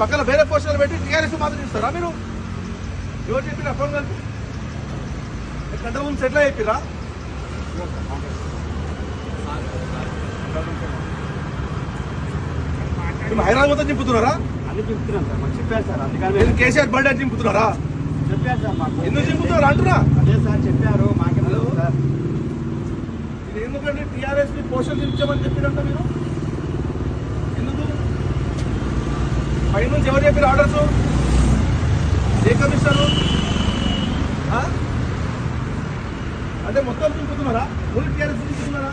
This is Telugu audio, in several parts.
పక్కన వేరే పోస్టర్లు పెట్టి టీఆర్ఎస్ మాత్రం ఇస్తారా మీరు? ఎవరు చెప్పిరా ఫోన్ కలిపి? గంట ముందు సెటిల్ అయిపోయిరా? హైదరాబాద్ మొత్తం చింపుతున్నారా? అన్ని చింపుతున్నాం సార్, మాకు చెప్పారు సార్. అందుకని కేసీఆర్ బర్త్డే చింపుతున్నారా? చెప్పారు సార్ మాకు. ఎందుకు చింపుతున్నారు అంటున్నా? అదే సార్ చెప్పారు మాకేమో సార్. ఇది ఎందుకంటే టీఆర్ఎస్ ని పోస్టర్లు చింపించమని చెప్పిరంట మీరు ఎందుకు? పై నుంచి ఎవరు చెప్పారు ఆర్డర్స్? ఏ కమిషనరు? అంటే మొత్తం చింపుతున్నారా? Only TRS చింపుతున్నారా?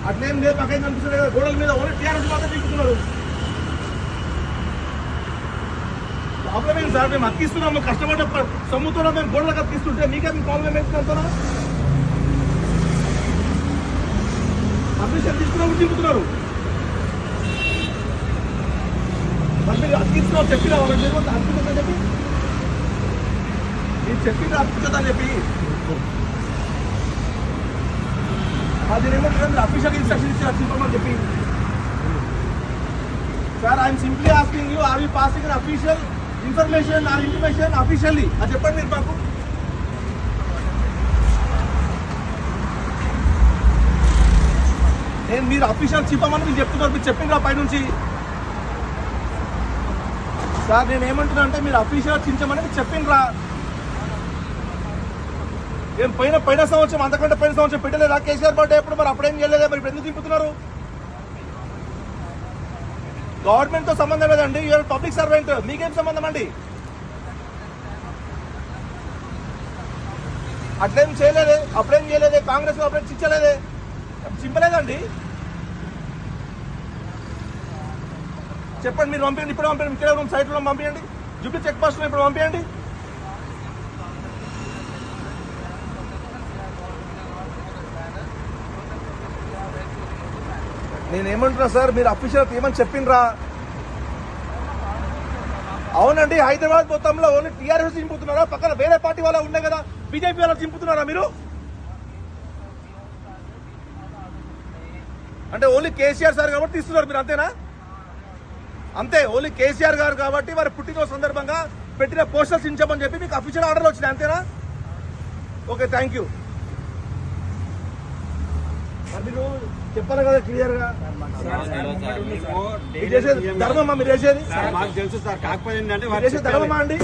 అట్లేం లేదు, పక్కన కనిపిస్తుంది కదా గోడల మీద ఓన్లీ టీఆర్ఎస్ మాత్రం చింపుతున్నారు. ప్రాబ్లం ఏంటి సార్? మేము అతికిస్తున్నాము, కష్టపడ్డ సొమ్ముతున్నాం, మేము గోడలకు అతికిస్తుంటే మీకే మీ ప్రాబ్లం ఏంటంటున్నా? పర్మిషన్ తీసుకున్నప్పుడు చింపుతున్నారు. మరి మీరు అతికిస్తున్నావు చెప్పినా వాళ్ళకి అతికిస్తుందని చెప్పి మీరు చెప్పింది అతికిస్తుందని చెప్పి అది ఏమంటారు? మీరు అఫీషియల్ ఇన్స్ట్రక్షన్ ఇచ్చి చింపమని చెప్పి. Sir I'm simply asking you, are you passing unofficial information or intimation officially అది చెప్పండి మీరు మాకు. నేను మీరు అఫీషియల్ చింపమని మీరు చెప్తున్నారు, మీరు చెప్పిండ్రా పై నుంచి. సార్ నేను ఏమంటున్నా అంటే మీరు అఫీషియల్ చించమని మీరు చెప్పిండ్రా. ఏం పైన సంవత్సరం అంతకంటే పైన సంవత్సరం పెట్టలేదా కేసీఆర్ బర్త్డే ఎప్పుడు? మరి అప్పుడేం చేయలేదా? మరి ఇప్పుడు ఎందుకు చింపుతున్నారు? గవర్నమెంట్ తో సంబంధం లేదండి, యూఆర్ పబ్లిక్ సర్వెంట్, మీకేం సంబంధం అండి? అట్లేం చేయలేదే, అప్పుడేం చేయలేదే, కాంగ్రెస్ అప్పుడేం చించలేదే, చింపలేదండి. చెప్పండి మీరు పంపించండి, ఇప్పుడు పంపించండి, ఇక్కడ సైట్లో పంపించండి, జూబ్లీ చెక్ పోస్ట్ లో ఇప్పుడు పంపించండి. నేనేమంటున్నా సార్, మీరు అఫీషియల్ ఏమని చెప్పిండ్రా? అవునండి, హైదరాబాద్ మొత్తంలో ఓన్లీ టీఆర్ఎస్ చింపుతున్నారా? పక్కన వేరే పార్టీ వాళ్ళ ఉండే కదా, బీజేపీ వాళ్ళ చింపుతున్నారా మీరు? అంటే ఓన్లీ కేసీఆర్ సార్ కాబట్టి తీస్తున్నారు మీరు, అంతేనా? అంతే, ఓన్లీ కేసీఆర్ గారు కాబట్టి వారి పుట్టినరోజు సందర్భంగా పెట్టిన పోస్టర్స్ చించమని చెప్పి మీకు అఫీషియల్ ఆర్డర్లు వచ్చినాయి, అంతేనా? Okay, thank you. మీరు చెప్పాలి కదా క్లియర్ గా. ధర్మమా మీరు చేసేది? మాకు తెలుసు సార్, కాకపోతే చేసే ధర్మమా అండి?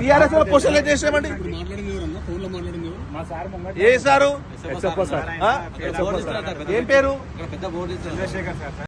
టీఆర్ఎస్ పోస్టర్లు చేసామండి. ఏ సారు? ఏం పేరు? చంద్రశేఖర్ సార్.